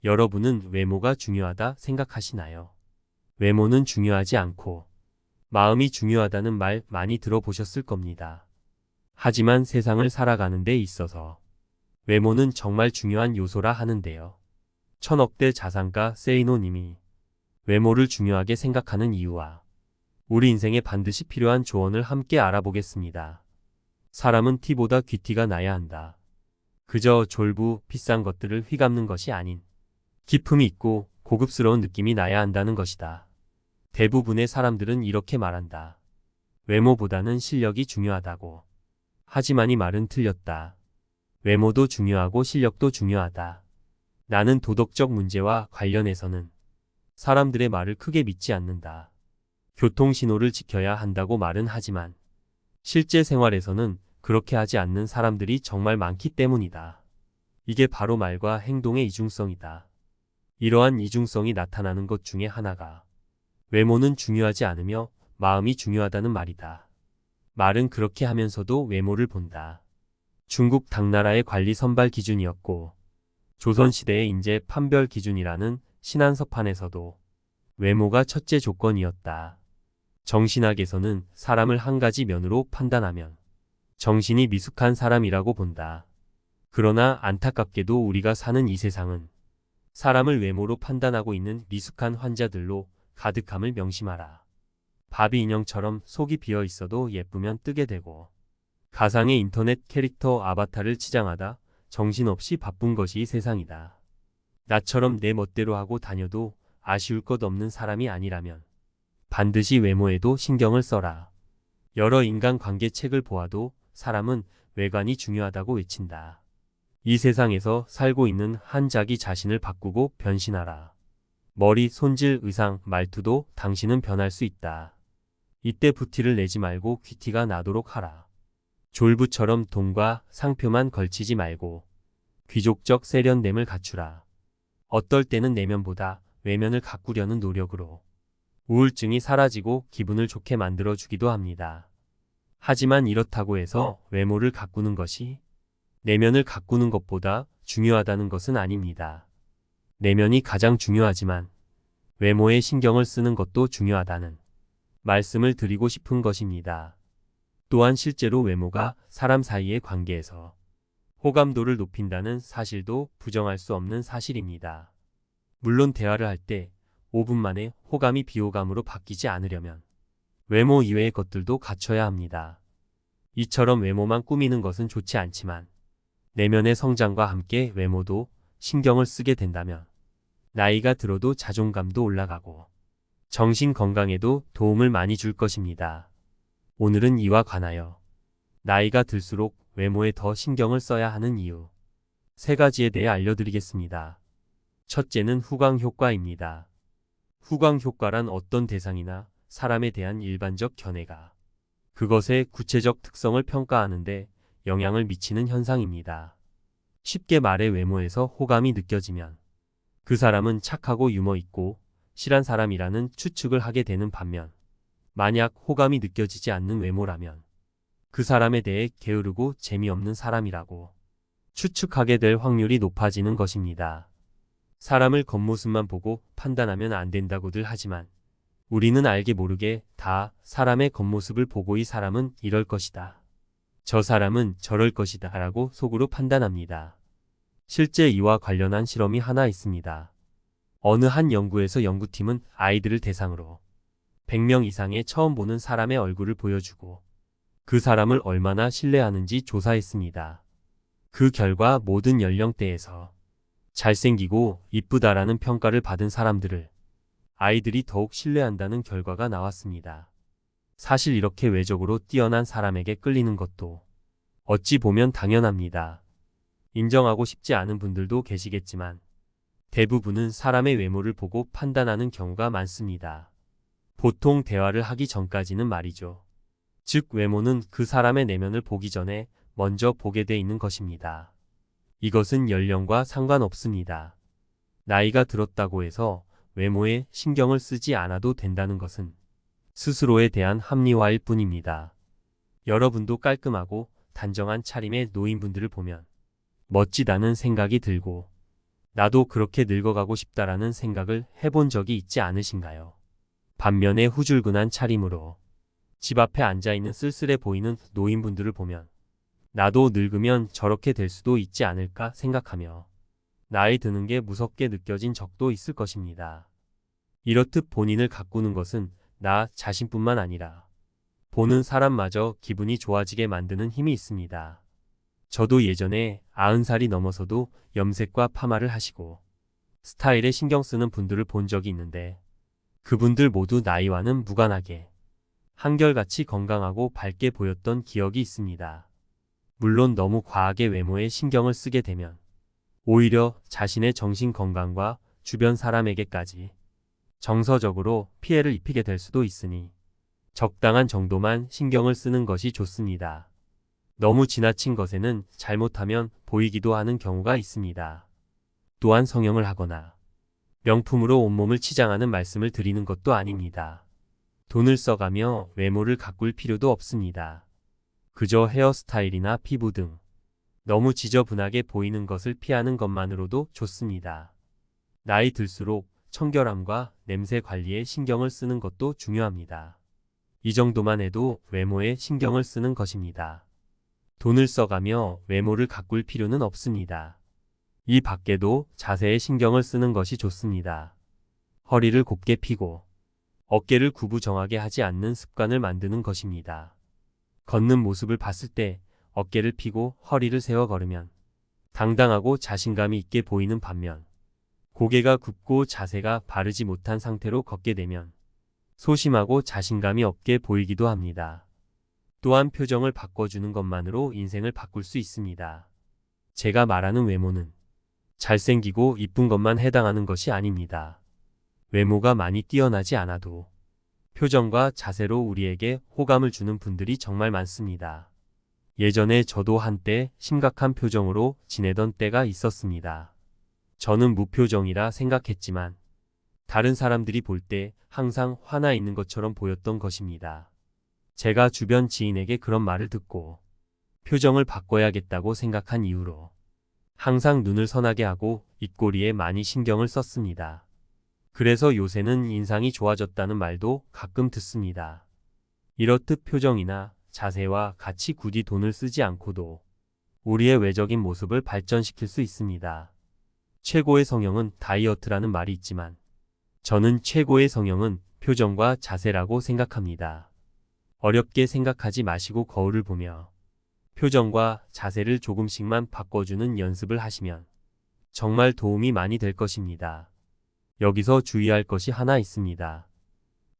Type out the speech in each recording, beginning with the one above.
여러분은 외모가 중요하다 생각하시나요? 외모는 중요하지 않고 마음이 중요하다는 말 많이 들어보셨을 겁니다. 하지만 세상을 살아가는 데 있어서 외모는 정말 중요한 요소라 하는데요. 천억대 자산가 세이노님이 외모를 중요하게 생각하는 이유와 우리 인생에 반드시 필요한 조언을 함께 알아보겠습니다. 사람은 티보다 귀티가 나야 한다. 그저 졸부 비싼 것들을 휘감는 것이 아닌 기품이 있고 고급스러운 느낌이 나야 한다는 것이다. 대부분의 사람들은 이렇게 말한다. 외모보다는 실력이 중요하다고. 하지만 이 말은 틀렸다. 외모도 중요하고 실력도 중요하다. 나는 도덕적 문제와 관련해서는 사람들의 말을 크게 믿지 않는다. 교통신호를 지켜야 한다고 말은 하지만 실제 생활에서는 그렇게 하지 않는 사람들이 정말 많기 때문이다. 이게 바로 말과 행동의 이중성이다. 이러한 이중성이 나타나는 것 중에 하나가 외모는 중요하지 않으며 마음이 중요하다는 말이다. 말은 그렇게 하면서도 외모를 본다. 중국 당나라의 관리 선발 기준이었고 조선시대의 인재 판별 기준이라는 신안서판에서도 외모가 첫째 조건이었다. 정신학에서는 사람을 한 가지 면으로 판단하면 정신이 미숙한 사람이라고 본다. 그러나 안타깝게도 우리가 사는 이 세상은 사람을 외모로 판단하고 있는 미숙한 환자들로 가득함을 명심하라. 바비 인형처럼 속이 비어 있어도 예쁘면 뜨게 되고 가상의 인터넷 캐릭터 아바타를 치장하다 정신없이 바쁜 것이 이 세상이다. 나처럼 내 멋대로 하고 다녀도 아쉬울 것 없는 사람이 아니라면 반드시 외모에도 신경을 써라. 여러 인간관계 책을 보아도 사람은 외관이 중요하다고 외친다. 이 세상에서 살고 있는 한 자기 자신을 바꾸고 변신하라. 머리, 손질, 의상, 말투도 당신은 변할 수 있다. 이때 부티를 내지 말고 귀티가 나도록 하라. 졸부처럼 돈과 상표만 걸치지 말고 귀족적 세련됨을 갖추라. 어떨 때는 내면보다 외면을 가꾸려는 노력으로 우울증이 사라지고 기분을 좋게 만들어주기도 합니다. 하지만 이렇다고 해서 외모를 가꾸는 것이 내면을 가꾸는 것보다 중요하다는 것은 아닙니다. 내면이 가장 중요하지만 외모에 신경을 쓰는 것도 중요하다는 말씀을 드리고 싶은 것입니다. 또한 실제로 외모가 사람 사이의 관계에서 호감도를 높인다는 사실도 부정할 수 없는 사실입니다. 물론 대화를 할 때 5분 만에 호감이 비호감으로 바뀌지 않으려면 외모 이외의 것들도 갖춰야 합니다. 이처럼 외모만 꾸미는 것은 좋지 않지만 내면의 성장과 함께 외모도 신경을 쓰게 된다면 나이가 들어도 자존감도 올라가고 정신 건강에도 도움을 많이 줄 것입니다. 오늘은 이와 관하여 나이가 들수록 외모에 더 신경을 써야 하는 이유 3가지에 대해 알려드리겠습니다. 첫째는 후광 효과입니다. 후광 효과란 어떤 대상이나 사람에 대한 일반적 견해가 그것의 구체적 특성을 평가하는데 영향을 미치는 현상입니다. 쉽게 말해 외모에서 호감이 느껴지면 그 사람은 착하고 유머 있고 실한 사람이라는 추측을 하게 되는 반면 만약 호감이 느껴지지 않는 외모라면 그 사람에 대해 게으르고 재미없는 사람이라고 추측하게 될 확률이 높아지는 것입니다. 사람을 겉모습만 보고 판단하면 안 된다고들 하지만 우리는 알게 모르게 다 사람의 겉모습을 보고 이 사람은 이럴 것이다. 저 사람은 저럴 것이다 라고 속으로 판단합니다. 실제 이와 관련한 실험이 하나 있습니다. 어느 한 연구에서 연구팀은 아이들을 대상으로 100명 이상의 처음 보는 사람의 얼굴을 보여주고 그 사람을 얼마나 신뢰하는지 조사했습니다. 그 결과 모든 연령대에서 잘생기고 이쁘다라는 평가를 받은 사람들을 아이들이 더욱 신뢰한다는 결과가 나왔습니다. 사실 이렇게 외적으로 뛰어난 사람에게 끌리는 것도 어찌 보면 당연합니다. 인정하고 싶지 않은 분들도 계시겠지만 대부분은 사람의 외모를 보고 판단하는 경우가 많습니다. 보통 대화를 하기 전까지는 말이죠. 즉 외모는 그 사람의 내면을 보기 전에 먼저 보게 돼 있는 것입니다. 이것은 연령과 상관없습니다. 나이가 들었다고 해서 외모에 신경을 쓰지 않아도 된다는 것은 스스로에 대한 합리화일 뿐입니다. 여러분도 깔끔하고 단정한 차림의 노인분들을 보면 멋지다는 생각이 들고 나도 그렇게 늙어가고 싶다라는 생각을 해본 적이 있지 않으신가요? 반면에 후줄근한 차림으로 집 앞에 앉아있는 쓸쓸해 보이는 노인분들을 보면 나도 늙으면 저렇게 될 수도 있지 않을까 생각하며 나이 드는 게 무섭게 느껴진 적도 있을 것입니다. 이렇듯 본인을 가꾸는 것은 나 자신뿐만 아니라 보는 사람마저 기분이 좋아지게 만드는 힘이 있습니다. 저도 예전에 90살이 넘어서도 염색과 파마를 하시고 스타일에 신경 쓰는 분들을 본 적이 있는데 그분들 모두 나이와는 무관하게 한결같이 건강하고 밝게 보였던 기억이 있습니다. 물론 너무 과하게 외모에 신경을 쓰게 되면 오히려 자신의 정신 건강과 주변 사람에게까지 정서적으로 피해를 입히게 될 수도 있으니 적당한 정도만 신경을 쓰는 것이 좋습니다. 너무 지나친 것에는 잘못하면 보이기도 하는 경우가 있습니다. 또한 성형을 하거나 명품으로 온몸을 치장하는 말씀을 드리는 것도 아닙니다. 돈을 써가며 외모를 가꿀 필요도 없습니다. 그저 헤어스타일이나 피부 등 너무 지저분하게 보이는 것을 피하는 것만으로도 좋습니다. 나이 들수록 청결함과 냄새 관리에 신경을 쓰는 것도 중요합니다. 이 정도만 해도 외모에 신경을 쓰는 것입니다. 돈을 써가며 외모를 가꿀 필요는 없습니다. 이 밖에도 자세에 신경을 쓰는 것이 좋습니다. 허리를 곱게 펴고 어깨를 구부정하게 하지 않는 습관을 만드는 것입니다. 걷는 모습을 봤을 때 어깨를 펴고 허리를 세워 걸으면 당당하고 자신감이 있게 보이는 반면 고개가 굽고 자세가 바르지 못한 상태로 걷게 되면 소심하고 자신감이 없게 보이기도 합니다. 또한 표정을 바꿔주는 것만으로 인생을 바꿀 수 있습니다. 제가 말하는 외모는 잘생기고 이쁜 것만 해당하는 것이 아닙니다. 외모가 많이 뛰어나지 않아도 표정과 자세로 우리에게 호감을 주는 분들이 정말 많습니다. 예전에 저도 한때 심각한 표정으로 지내던 때가 있었습니다. 저는 무표정이라 생각했지만 다른 사람들이 볼 때 항상 화나 있는 것처럼 보였던 것입니다. 제가 주변 지인에게 그런 말을 듣고 표정을 바꿔야겠다고 생각한 이후로 항상 눈을 선하게 하고 입꼬리에 많이 신경을 썼습니다. 그래서 요새는 인상이 좋아졌다는 말도 가끔 듣습니다. 이렇듯 표정이나 자세와 같이 굳이 돈을 쓰지 않고도 우리의 외적인 모습을 발전시킬 수 있습니다. 최고의 성형은 다이어트라는 말이 있지만 저는 최고의 성형은 표정과 자세라고 생각합니다. 어렵게 생각하지 마시고 거울을 보며 표정과 자세를 조금씩만 바꿔주는 연습을 하시면 정말 도움이 많이 될 것입니다. 여기서 주의할 것이 하나 있습니다.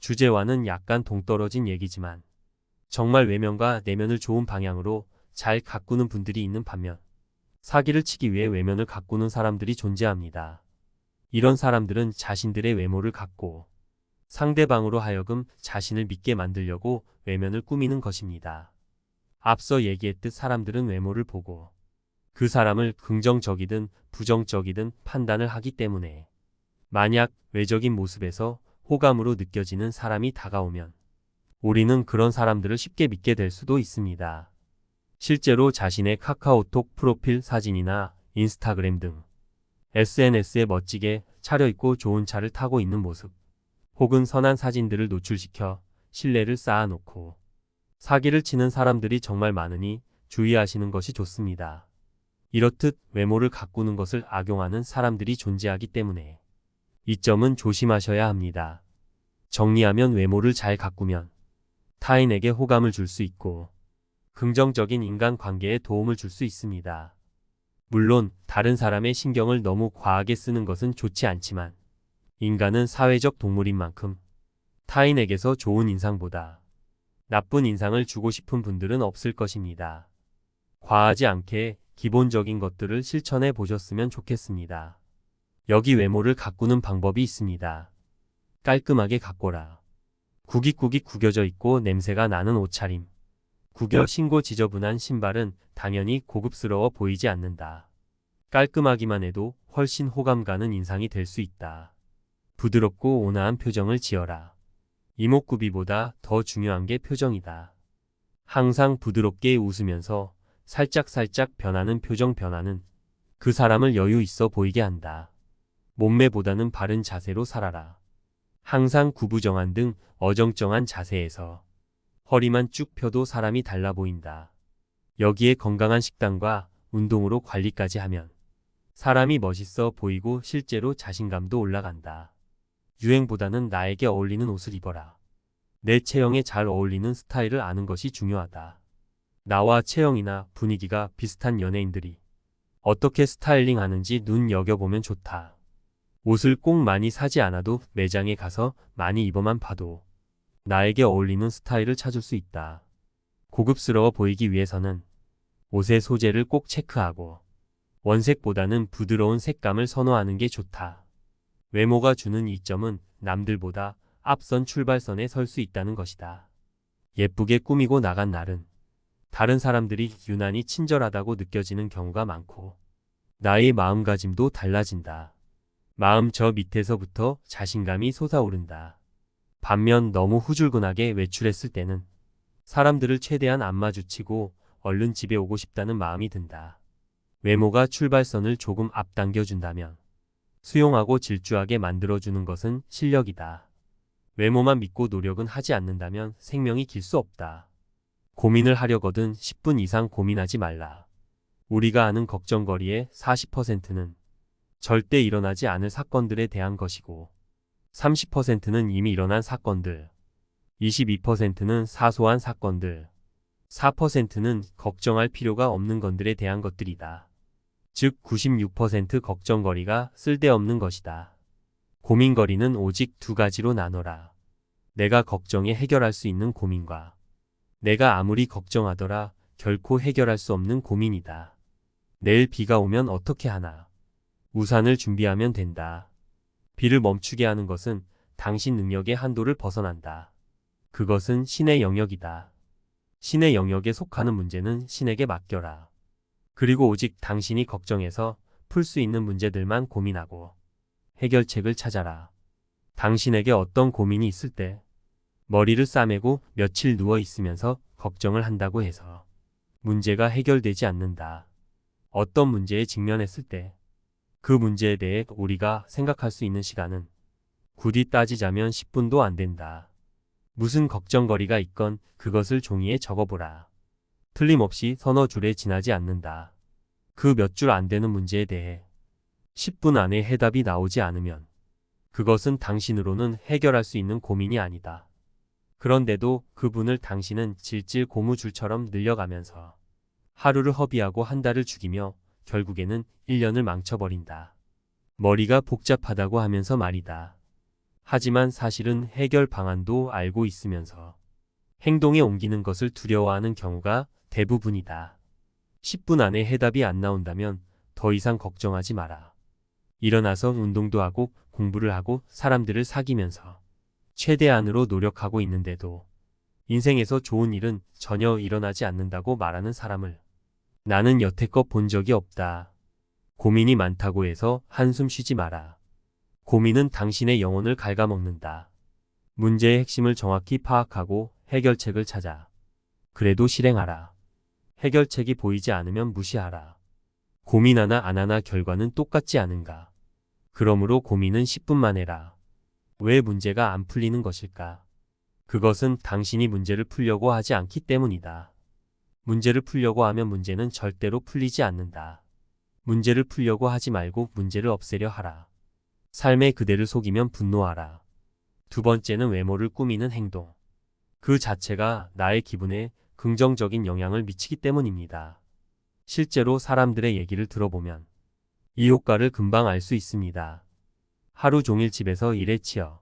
주제와는 약간 동떨어진 얘기지만 정말 외면과 내면을 좋은 방향으로 잘 가꾸는 분들이 있는 반면 사기를 치기 위해 외면을 가꾸는 사람들이 존재합니다. 이런 사람들은 자신들의 외모를 갖고 상대방으로 하여금 자신을 믿게 만들려고 외면을 꾸미는 것입니다. 앞서 얘기했듯 사람들은 외모를 보고 그 사람을 긍정적이든 부정적이든 판단을 하기 때문에 만약 외적인 모습에서 호감으로 느껴지는 사람이 다가오면 우리는 그런 사람들을 쉽게 믿게 될 수도 있습니다. 실제로 자신의 카카오톡 프로필 사진이나 인스타그램 등 SNS에 멋지게 차려입고 좋은 차를 타고 있는 모습 혹은 선한 사진들을 노출시켜 신뢰를 쌓아놓고 사기를 치는 사람들이 정말 많으니 주의하시는 것이 좋습니다. 이렇듯 외모를 가꾸는 것을 악용하는 사람들이 존재하기 때문에 이 점은 조심하셔야 합니다. 정리하면 외모를 잘 가꾸면 타인에게 호감을 줄 수 있고 긍정적인 인간관계에 도움을 줄 수 있습니다. 물론 다른 사람의 신경을 너무 과하게 쓰는 것은 좋지 않지만 인간은 사회적 동물인 만큼 타인에게서 좋은 인상보다 나쁜 인상을 주고 싶은 분들은 없을 것입니다. 과하지 않게 기본적인 것들을 실천해 보셨으면 좋겠습니다. 여기 외모를 가꾸는 방법이 있습니다. 깔끔하게 가꿔라. 구깃구깃 구겨져 있고 냄새가 나는 옷차림. 구겨 신고 지저분한 신발은 당연히 고급스러워 보이지 않는다. 깔끔하기만 해도 훨씬 호감 가는 인상이 될 수 있다. 부드럽고 온화한 표정을 지어라. 이목구비보다 더 중요한 게 표정이다. 항상 부드럽게 웃으면서 살짝살짝 변하는 표정 변화는 그 사람을 여유 있어 보이게 한다. 몸매보다는 바른 자세로 살아라. 항상 구부정한 등 어정쩡한 자세에서 허리만 쭉 펴도 사람이 달라 보인다. 여기에 건강한 식단과 운동으로 관리까지 하면 사람이 멋있어 보이고 실제로 자신감도 올라간다. 유행보다는 나에게 어울리는 옷을 입어라. 내 체형에 잘 어울리는 스타일을 아는 것이 중요하다. 나와 체형이나 분위기가 비슷한 연예인들이 어떻게 스타일링 하는지 눈여겨보면 좋다. 옷을 꼭 많이 사지 않아도 매장에 가서 많이 입어만 봐도 나에게 어울리는 스타일을 찾을 수 있다. 고급스러워 보이기 위해서는 옷의 소재를 꼭 체크하고 원색보다는 부드러운 색감을 선호하는 게 좋다. 외모가 주는 이점은 남들보다 앞선 출발선에 설 수 있다는 것이다. 예쁘게 꾸미고 나간 날은 다른 사람들이 유난히 친절하다고 느껴지는 경우가 많고 나의 마음가짐도 달라진다. 마음 저 밑에서부터 자신감이 솟아오른다. 반면 너무 후줄근하게 외출했을 때는 사람들을 최대한 안 마주치고 얼른 집에 오고 싶다는 마음이 든다. 외모가 출발선을 조금 앞당겨준다면 수용하고 질주하게 만들어주는 것은 실력이다. 외모만 믿고 노력은 하지 않는다면 생명이 길 수 없다. 고민을 하려거든 10분 이상 고민하지 말라. 우리가 아는 걱정거리의 40%는 절대 일어나지 않을 사건들에 대한 것이고 30%는 이미 일어난 사건들, 22%는 사소한 사건들, 4%는 걱정할 필요가 없는 것들에 대한 것들이다. 즉 96% 걱정거리가 쓸데없는 것이다. 고민거리는 오직 두 가지로 나눠라. 내가 걱정해 해결할 수 있는 고민과 내가 아무리 걱정하더라 결코 해결할 수 없는 고민이다. 내일 비가 오면 어떻게 하나? 우산을 준비하면 된다. 비를 멈추게 하는 것은 당신 능력의 한도를 벗어난다. 그것은 신의 영역이다. 신의 영역에 속하는 문제는 신에게 맡겨라. 그리고 오직 당신이 걱정해서 풀 수 있는 문제들만 고민하고 해결책을 찾아라. 당신에게 어떤 고민이 있을 때 머리를 싸매고 며칠 누워 있으면서 걱정을 한다고 해서 문제가 해결되지 않는다. 어떤 문제에 직면했을 때 그 문제에 대해 우리가 생각할 수 있는 시간은 굳이 따지자면 10분도 안 된다. 무슨 걱정거리가 있건 그것을 종이에 적어보라. 틀림없이 서너 줄에 지나지 않는다. 그 몇 줄 안 되는 문제에 대해 10분 안에 해답이 나오지 않으면 그것은 당신으로는 해결할 수 있는 고민이 아니다. 그런데도 그분을 당신은 질질 고무줄처럼 늘려가면서 하루를 허비하고 한 달을 죽이며 결국에는 1년을 망쳐버린다. 머리가 복잡하다고 하면서 말이다. 하지만 사실은 해결 방안도 알고 있으면서 행동에 옮기는 것을 두려워하는 경우가 대부분이다. 10분 안에 해답이 안 나온다면 더 이상 걱정하지 마라. 일어나서 운동도 하고 공부를 하고 사람들을 사귀면서 최대한으로 노력하고 있는데도 인생에서 좋은 일은 전혀 일어나지 않는다고 말하는 사람을 나는 여태껏 본 적이 없다. 고민이 많다고 해서 한숨 쉬지 마라. 고민은 당신의 영혼을 갉아먹는다. 문제의 핵심을 정확히 파악하고 해결책을 찾아. 그래도 실행하라. 해결책이 보이지 않으면 무시하라. 고민하나 안 하나 결과는 똑같지 않은가. 그러므로 고민은 10분만 해라. 왜 문제가 안 풀리는 것일까? 그것은 당신이 문제를 풀려고 하지 않기 때문이다. 문제를 풀려고 하면 문제는 절대로 풀리지 않는다. 문제를 풀려고 하지 말고 문제를 없애려 하라. 삶의 그대를 속이면 분노하라. 두 번째는 외모를 꾸미는 행동. 그 자체가 나의 기분에 긍정적인 영향을 미치기 때문입니다. 실제로 사람들의 얘기를 들어보면 이 효과를 금방 알 수 있습니다. 하루 종일 집에서 일에 치여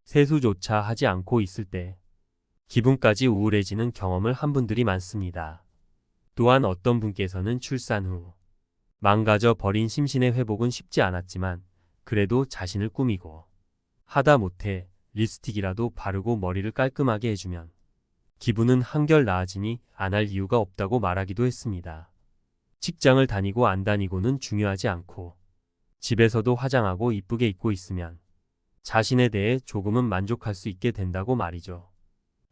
세수조차 하지 않고 있을 때 기분까지 우울해지는 경험을 한 분들이 많습니다. 또한 어떤 분께서는 출산 후 망가져 버린 심신의 회복은 쉽지 않았지만 그래도 자신을 꾸미고 하다 못해 립스틱이라도 바르고 머리를 깔끔하게 해주면 기분은 한결 나아지니 안 할 이유가 없다고 말하기도 했습니다. 직장을 다니고 안 다니고는 중요하지 않고 집에서도 화장하고 이쁘게 입고 있으면 자신에 대해 조금은 만족할 수 있게 된다고 말이죠.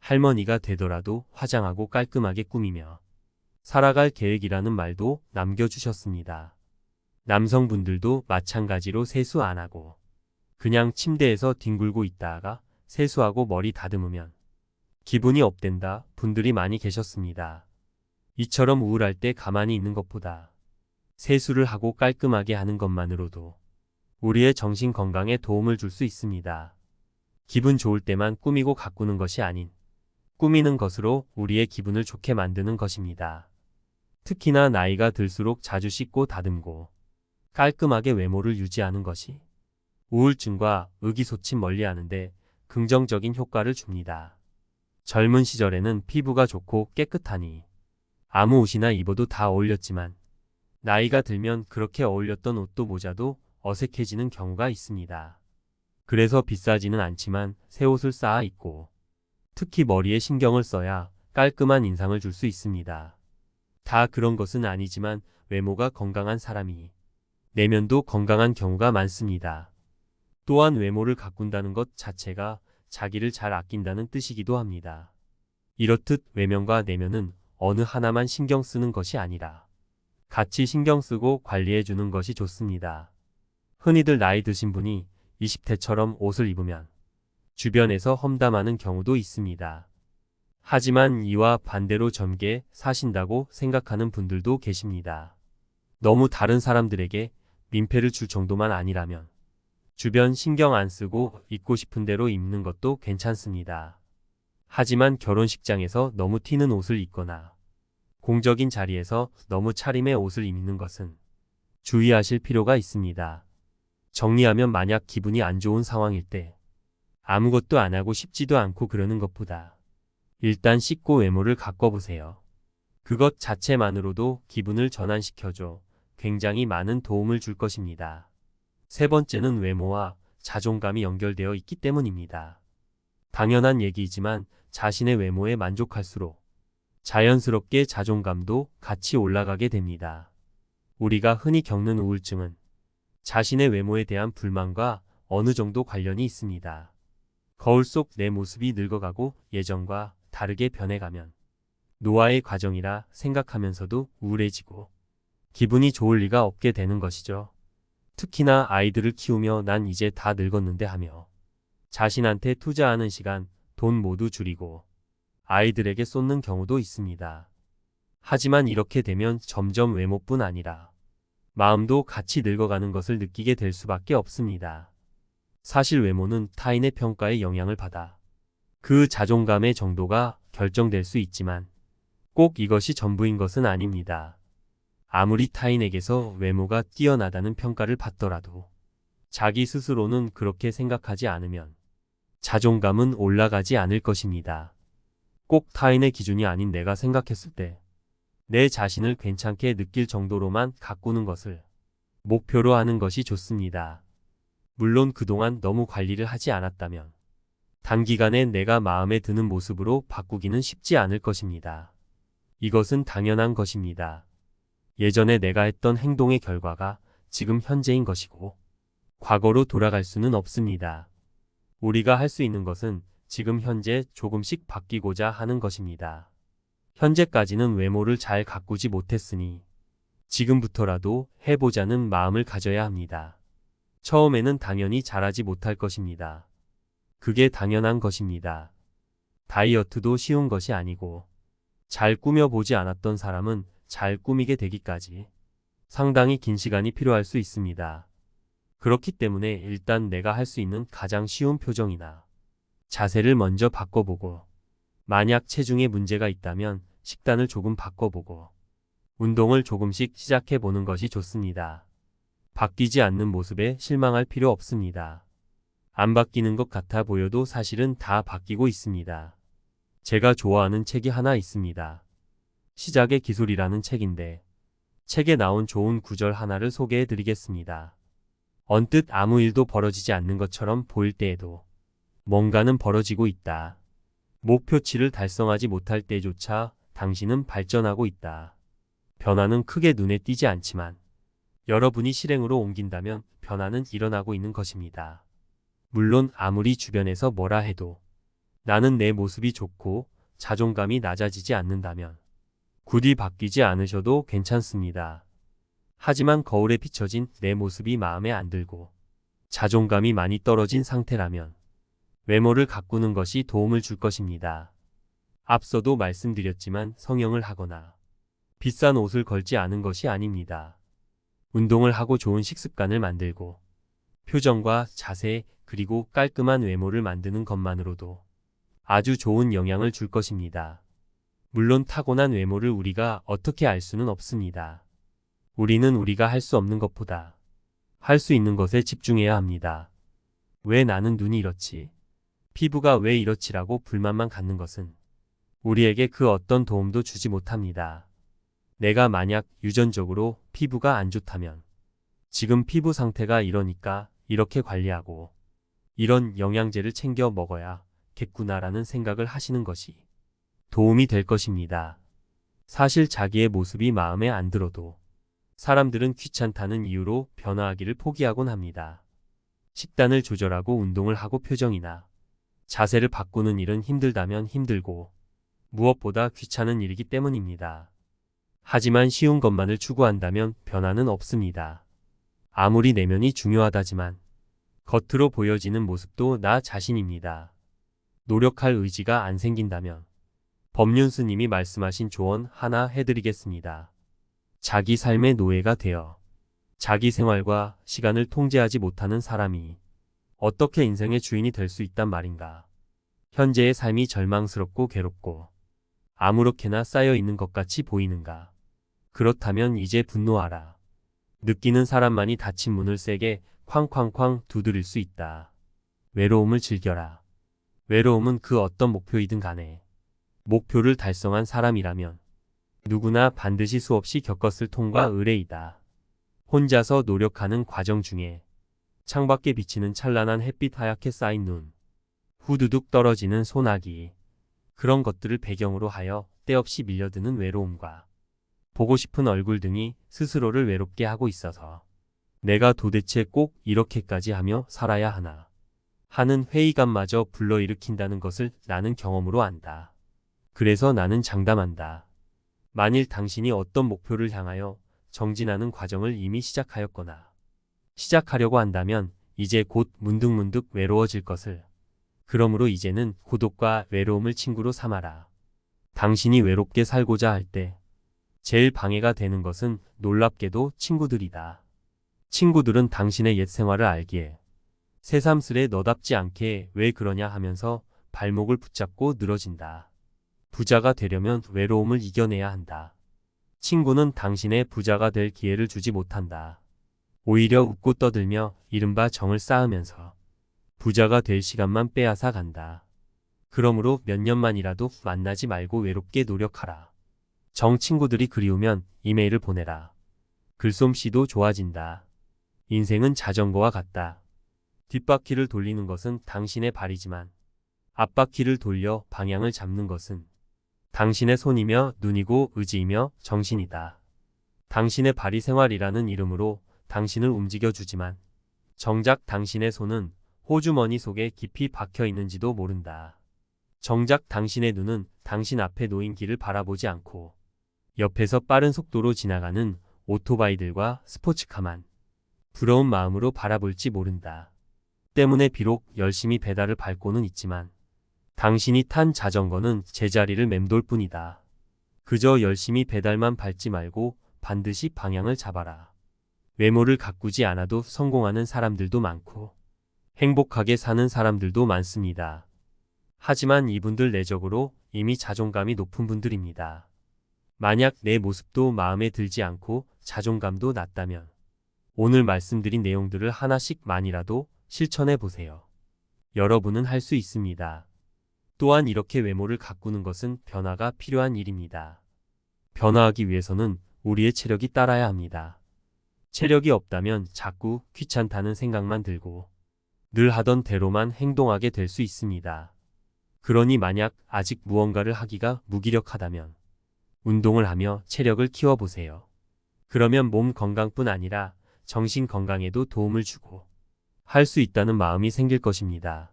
할머니가 되더라도 화장하고 깔끔하게 꾸미며 살아갈 계획이라는 말도 남겨주셨습니다. 남성분들도 마찬가지로 세수 안 하고 그냥 침대에서 뒹굴고 있다가 세수하고 머리 다듬으면 기분이 업된다 분들이 많이 계셨습니다. 이처럼 우울할 때 가만히 있는 것보다 세수를 하고 깔끔하게 하는 것만으로도 우리의 정신 건강에 도움을 줄 수 있습니다. 기분 좋을 때만 꾸미고 가꾸는 것이 아닌 꾸미는 것으로 우리의 기분을 좋게 만드는 것입니다. 특히나 나이가 들수록 자주 씻고 다듬고 깔끔하게 외모를 유지하는 것이 우울증과 의기소침 멀리하는데 긍정적인 효과를 줍니다. 젊은 시절에는 피부가 좋고 깨끗하니 아무 옷이나 입어도 다 어울렸지만 나이가 들면 그렇게 어울렸던 옷도 모자도 어색해지는 경우가 있습니다. 그래서 비싸지는 않지만 새 옷을 쌓아 입고 특히 머리에 신경을 써야 깔끔한 인상을 줄 수 있습니다. 다 그런 것은 아니지만 외모가 건강한 사람이 내면도 건강한 경우가 많습니다. 또한 외모를 가꾼다는 것 자체가 자기를 잘 아낀다는 뜻이기도 합니다. 이렇듯 외면과 내면은 어느 하나만 신경 쓰는 것이 아니라 같이 신경 쓰고 관리해 주는 것이 좋습니다. 흔히들 나이 드신 분이 20대처럼 옷을 입으면 주변에서 험담하는 경우도 있습니다. 하지만 이와 반대로 젊게 사신다고 생각하는 분들도 계십니다. 너무 다른 사람들에게 민폐를 줄 정도만 아니라면 주변 신경 안 쓰고 입고 싶은 대로 입는 것도 괜찮습니다. 하지만 결혼식장에서 너무 튀는 옷을 입거나 공적인 자리에서 너무 차림의 옷을 입는 것은 주의하실 필요가 있습니다. 정리하면 만약 기분이 안 좋은 상황일 때 아무것도 안 하고 싶지도 않고 그러는 것보다 일단 씻고 외모를 가꿔보세요. 그것 자체만으로도 기분을 전환시켜줘 굉장히 많은 도움을 줄 것입니다. 세 번째는 외모와 자존감이 연결되어 있기 때문입니다. 당연한 얘기이지만 자신의 외모에 만족할수록 자연스럽게 자존감도 같이 올라가게 됩니다. 우리가 흔히 겪는 우울증은 자신의 외모에 대한 불만과 어느 정도 관련이 있습니다. 거울 속 내 모습이 늙어가고 예전과 다르게 변해가면 노화의 과정이라 생각하면서도 우울해지고 기분이 좋을 리가 없게 되는 것이죠. 특히나 아이들을 키우며 난 이제 다 늙었는데 하며 자신한테 투자하는 시간, 돈 모두 줄이고 아이들에게 쏟는 경우도 있습니다. 하지만 이렇게 되면 점점 외모뿐 아니라 마음도 같이 늙어가는 것을 느끼게 될 수밖에 없습니다. 사실 외모는 타인의 평가에 영향을 받아 그 자존감의 정도가 결정될 수 있지만 꼭 이것이 전부인 것은 아닙니다. 아무리 타인에게서 외모가 뛰어나다는 평가를 받더라도 자기 스스로는 그렇게 생각하지 않으면 자존감은 올라가지 않을 것입니다. 꼭 타인의 기준이 아닌 내가 생각했을 때 내 자신을 괜찮게 느낄 정도로만 가꾸는 것을 목표로 하는 것이 좋습니다. 물론 그동안 너무 관리를 하지 않았다면 단기간에 내가 마음에 드는 모습으로 바꾸기는 쉽지 않을 것입니다. 이것은 당연한 것입니다. 예전에 내가 했던 행동의 결과가 지금 현재인 것이고 과거로 돌아갈 수는 없습니다. 우리가 할 수 있는 것은 지금 현재 조금씩 바뀌고자 하는 것입니다. 현재까지는 외모를 잘 가꾸지 못했으니 지금부터라도 해보자는 마음을 가져야 합니다. 처음에는 당연히 잘하지 못할 것입니다. 그게 당연한 것입니다. 다이어트도 쉬운 것이 아니고 잘 꾸며보지 않았던 사람은 잘 꾸미게 되기까지 상당히 긴 시간이 필요할 수 있습니다. 그렇기 때문에 일단 내가 할 수 있는 가장 쉬운 표정이나 자세를 먼저 바꿔보고 만약 체중에 문제가 있다면 식단을 조금 바꿔보고 운동을 조금씩 시작해보는 것이 좋습니다. 바뀌지 않는 모습에 실망할 필요 없습니다. 안 바뀌는 것 같아 보여도 사실은 다 바뀌고 있습니다. 제가 좋아하는 책이 하나 있습니다. 시작의 기술이라는 책인데 책에 나온 좋은 구절 하나를 소개해 드리겠습니다. 언뜻 아무 일도 벌어지지 않는 것처럼 보일 때에도 뭔가는 벌어지고 있다. 목표치를 달성하지 못할 때조차 당신은 발전하고 있다. 변화는 크게 눈에 띄지 않지만 여러분이 실행으로 옮긴다면 변화는 일어나고 있는 것입니다. 물론 아무리 주변에서 뭐라 해도 나는 내 모습이 좋고 자존감이 낮아지지 않는다면 굳이 바뀌지 않으셔도 괜찮습니다. 하지만 거울에 비춰진 내 모습이 마음에 안 들고 자존감이 많이 떨어진 상태라면 외모를 가꾸는 것이 도움을 줄 것입니다. 앞서도 말씀드렸지만 성형을 하거나 비싼 옷을 걸지 않은 것이 아닙니다. 운동을 하고 좋은 식습관을 만들고 표정과 자세 그리고 깔끔한 외모를 만드는 것만으로도 아주 좋은 영향을 줄 것입니다. 물론 타고난 외모를 우리가 어떻게 알 수는 없습니다. 우리는 우리가 할 수 없는 것보다 할 수 있는 것에 집중해야 합니다. 왜 나는 눈이 이렇지? 피부가 왜 이렇지라고 불만만 갖는 것은 우리에게 그 어떤 도움도 주지 못합니다. 내가 만약 유전적으로 피부가 안 좋다면 지금 피부 상태가 이러니까 이렇게 관리하고 이런 영양제를 챙겨 먹어야겠구나라는 생각을 하시는 것이 도움이 될 것입니다. 사실 자기의 모습이 마음에 안 들어도 사람들은 귀찮다는 이유로 변화하기를 포기하곤 합니다. 식단을 조절하고 운동을 하고 표정이나 자세를 바꾸는 일은 힘들다면 힘들고 무엇보다 귀찮은 일이기 때문입니다. 하지만 쉬운 것만을 추구한다면 변화는 없습니다. 아무리 내면이 중요하다지만 겉으로 보여지는 모습도 나 자신입니다. 노력할 의지가 안 생긴다면 법륜 스님이 말씀하신 조언 하나 해드리겠습니다. 자기 삶의 노예가 되어 자기 생활과 시간을 통제하지 못하는 사람이 어떻게 인생의 주인이 될 수 있단 말인가. 현재의 삶이 절망스럽고 괴롭고 아무렇게나 쌓여 있는 것 같이 보이는가. 그렇다면 이제 분노하라. 느끼는 사람만이 닫힌 문을 세게 쾅쾅쾅 두드릴 수 있다. 외로움을 즐겨라. 외로움은 그 어떤 목표이든 간에 목표를 달성한 사람이라면 누구나 반드시 수없이 겪었을 통과 의례이다. 혼자서 노력하는 과정 중에 창밖에 비치는 찬란한 햇빛 하얗게 쌓인 눈, 후두둑 떨어지는 소나기, 그런 것들을 배경으로 하여 때없이 밀려드는 외로움과 보고 싶은 얼굴 등이 스스로를 외롭게 하고 있어서 내가 도대체 꼭 이렇게까지 하며 살아야 하나 하는 회의감마저 불러일으킨다는 것을 나는 경험으로 안다. 그래서 나는 장담한다. 만일 당신이 어떤 목표를 향하여 정진하는 과정을 이미 시작하였거나 시작하려고 한다면 이제 곧 문득문득 외로워질 것을. 그러므로 이제는 고독과 외로움을 친구로 삼아라. 당신이 외롭게 살고자 할 때 제일 방해가 되는 것은 놀랍게도 친구들이다. 친구들은 당신의 옛 생활을 알기에 새삼스레 너답지 않게 왜 그러냐 하면서 발목을 붙잡고 늘어진다. 부자가 되려면 외로움을 이겨내야 한다. 친구는 당신의 부자가 될 기회를 주지 못한다. 오히려 웃고 떠들며 이른바 정을 쌓으면서 부자가 될 시간만 빼앗아 간다. 그러므로 몇 년만이라도 만나지 말고 외롭게 노력하라. 정 친구들이 그리우면 이메일을 보내라. 글솜씨도 좋아진다. 인생은 자전거와 같다. 뒷바퀴를 돌리는 것은 당신의 발이지만 앞바퀴를 돌려 방향을 잡는 것은 당신의 손이며 눈이고 의지이며 정신이다. 당신의 발이 생활이라는 이름으로 당신을 움직여주지만 정작 당신의 손은 호주머니 속에 깊이 박혀 있는지도 모른다. 정작 당신의 눈은 당신 앞에 놓인 길을 바라보지 않고 옆에서 빠른 속도로 지나가는 오토바이들과 스포츠카만 부러운 마음으로 바라볼지 모른다. 때문에 비록 열심히 페달을 밟고는 있지만 당신이 탄 자전거는 제자리를 맴돌 뿐이다. 그저 열심히 페달만 밟지 말고 반드시 방향을 잡아라. 외모를 가꾸지 않아도 성공하는 사람들도 많고 행복하게 사는 사람들도 많습니다. 하지만 이분들 내적으로 이미 자존감이 높은 분들입니다. 만약 내 모습도 마음에 들지 않고 자존감도 낮다면 오늘 말씀드린 내용들을 하나씩만이라도 실천해 보세요. 여러분은 할 수 있습니다. 또한 이렇게 외모를 가꾸는 것은 변화가 필요한 일입니다. 변화하기 위해서는 우리의 체력이 따라야 합니다. 체력이 없다면 자꾸 귀찮다는 생각만 들고 늘 하던 대로만 행동하게 될 수 있습니다. 그러니 만약 아직 무언가를 하기가 무기력하다면 운동을 하며 체력을 키워보세요. 그러면 몸 건강뿐 아니라 정신 건강에도 도움을 주고 할 수 있다는 마음이 생길 것입니다.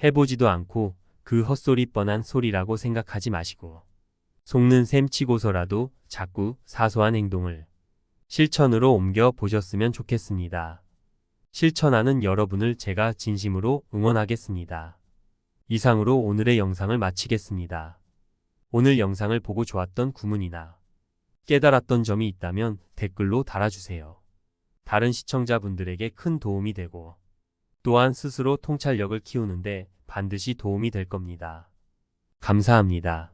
해보지도 않고 그 헛소리 뻔한 소리라고 생각하지 마시고 속는 셈 치고서라도 자꾸 사소한 행동을 실천으로 옮겨 보셨으면 좋겠습니다. 실천하는 여러분을 제가 진심으로 응원하겠습니다. 이상으로 오늘의 영상을 마치겠습니다. 오늘 영상을 보고 좋았던 구문이나 깨달았던 점이 있다면 댓글로 달아주세요. 다른 시청자분들에게 큰 도움이 되고 또한 스스로 통찰력을 키우는데 반드시 도움이 될 겁니다. 감사합니다.